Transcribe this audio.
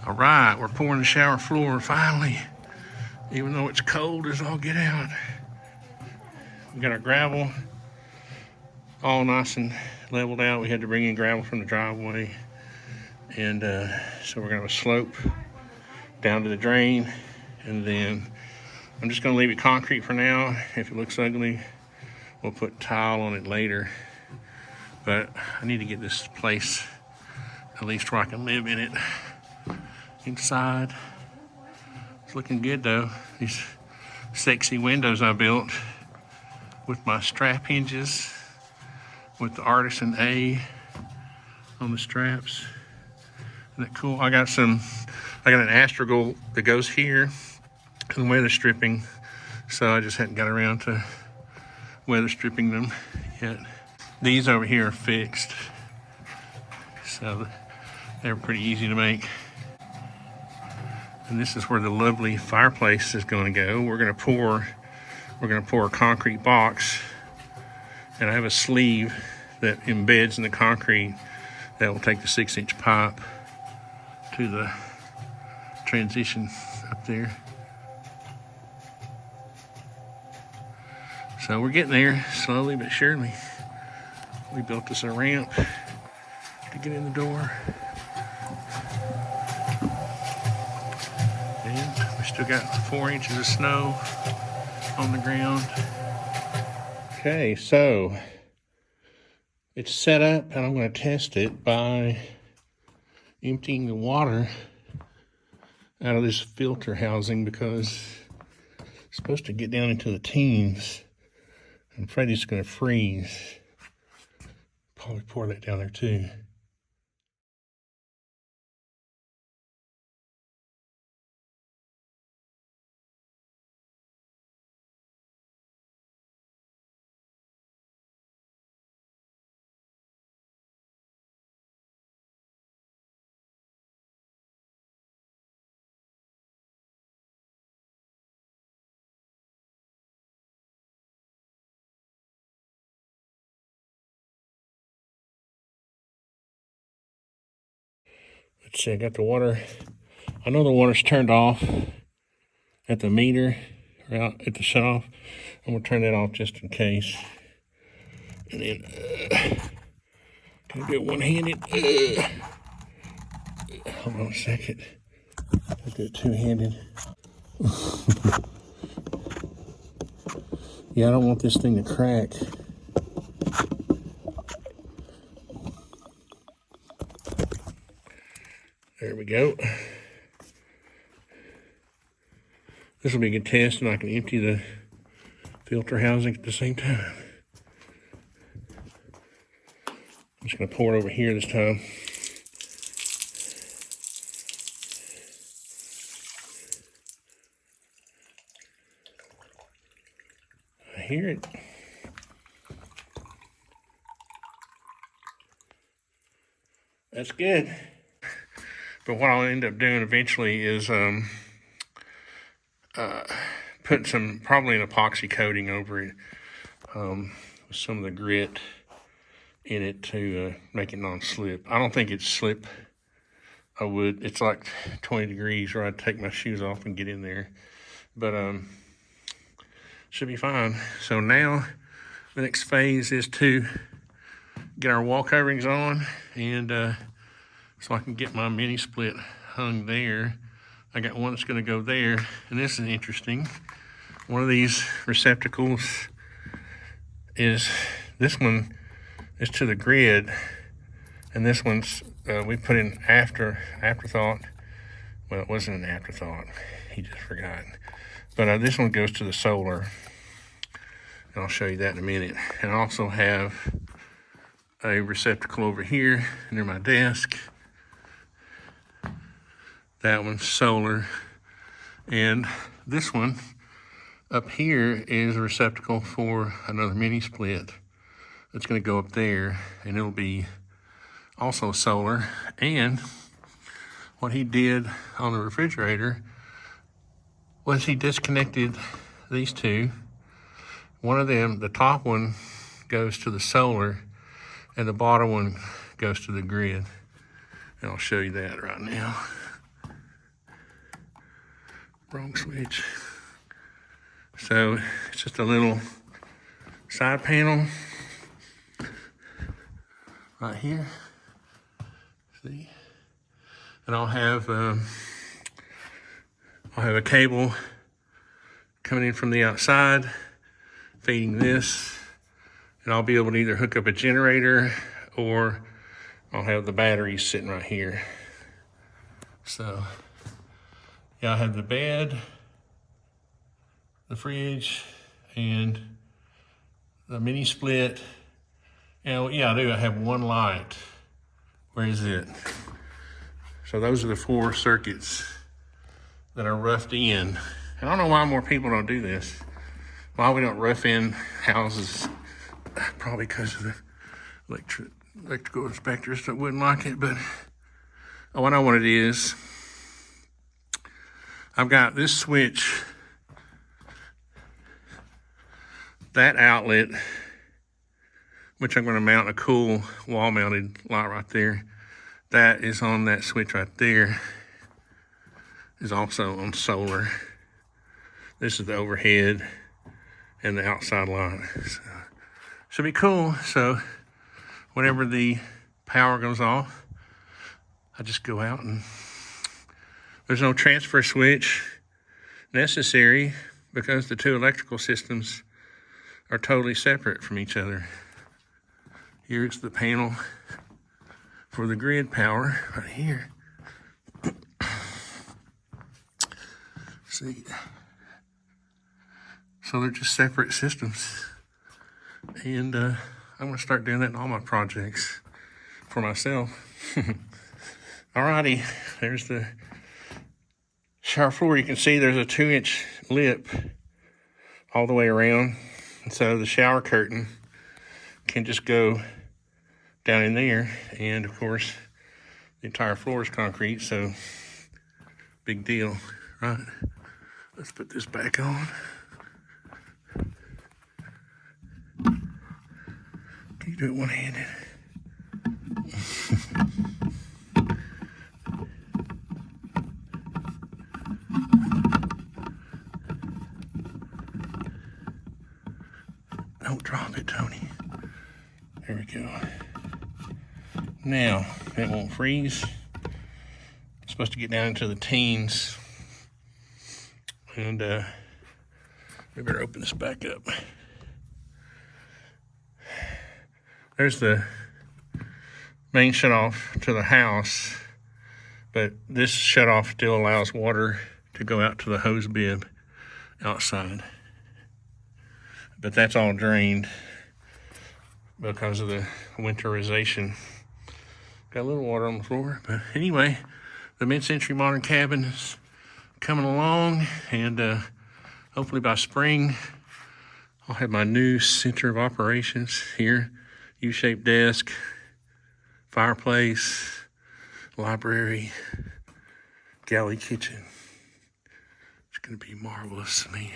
All right, we're pouring the shower floor finally, even though it's cold as all get out. We got our gravel all nice and leveled out. We had to bring in gravel from the driveway. And so we're gonna have a slope down to the drain, and then I'm just gonna leave it concrete for now. If it looks ugly, we'll put tile on it later. But I need to get this place at least where I can live in it. Inside, it's looking good though. These sexy windows I built with my strap hinges, with the Artisan A on the straps. Isn't that cool? I got an astragal that goes here and weather stripping, so I just hadn't got around to weather stripping them yet. These over here are fixed, so they're pretty easy to make. And this is where the lovely fireplace is going to go. We're going to pour a concrete box, and I have a sleeve that embeds in the concrete that will take the 6-inch pipe to the transition up there. So we're getting there slowly but surely. We built us a ramp to get in the door. And we still got 4 inches of snow on the ground. Okay, so it's set up, and I'm going to test it by emptying the water out of this filter housing, because it's supposed to get down into the teens. I'm afraid it's going to freeze. Probably pour that down there too. Let's see, I got the water. I know the water's turned off at the meter, or out at the shut off. I'm gonna turn that off just in case. And then, can I do it one-handed? Hold on a second. I'll do it two-handed. Yeah, I don't want this thing to crack. There we go. This will be a good test, and I can empty the filter housing at the same time. I'm just going to pour it over here this time. I hear it. That's good. But what I'll end up doing eventually is put probably an epoxy coating over it with some of the grit in it to make it non-slip. I don't think it's slip. It's like 20 degrees where I'd take my shoes off and get in there. But should be fine. So now the next phase is to get our wall coverings on, and so I can get my mini split hung there. I got one that's going to go there, and this is interesting. One of these receptacles is, this one is to the grid, and this one's we put in afterthought. Well, it wasn't an afterthought. He just forgot. But this one goes to the solar, and I'll show you that in a minute. And I also have a receptacle over here near my desk. That one's solar, and this one up here is a receptacle for another mini split that's going to go up there, and it'll be also solar. And what he did on the refrigerator was he disconnected these two. One of them, the top one, goes to the solar, and the bottom one goes to the grid. And I'll show you that right now. Wrong switch. So it's just a little side panel right here. See, and I'll have a cable coming in from the outside, feeding this, and I'll be able to either hook up a generator or I'll have the batteries sitting right here. So yeah, I have the bed, the fridge, and the mini split. And yeah, I do. I have one light. Where is it? So those are the 4 circuits that are roughed in. And I don't know why more people don't do this. Why we don't rough in houses. Probably because of the electrical inspectors that wouldn't like it. But I know what it is. I've got this switch, that outlet, which I'm going to mount a cool wall-mounted light right there. That is on that switch right there. Is also on solar. This is the overhead and the outside light. So, should be cool. So whenever the power goes off, I just go out, and there's no transfer switch necessary because the 2 electrical systems are totally separate from each other. Here's the panel for the grid power right here. See, so they're just separate systems, and I'm gonna start doing that in all my projects for myself. Alrighty, there's the shower floor. You can see there's a 2-inch lip all the way around, and so the shower curtain can just go down in there, and of course the entire floor is concrete, so big deal, right? Let's put this back on. Can you do it one-handed? Don't drop it, Tony. There we go. Now, it won't freeze. It's supposed to get down into the teens. And we better open this back up. There's the main shutoff to the house, but this shutoff still allows water to go out to the hose bib outside. But that's all drained because of the winterization. Got a little water on the floor, but anyway, the mid-century modern cabin is coming along, and hopefully by spring I'll have my new center of operations here. U-shaped desk, fireplace, library, galley kitchen. It's gonna be marvelous, man.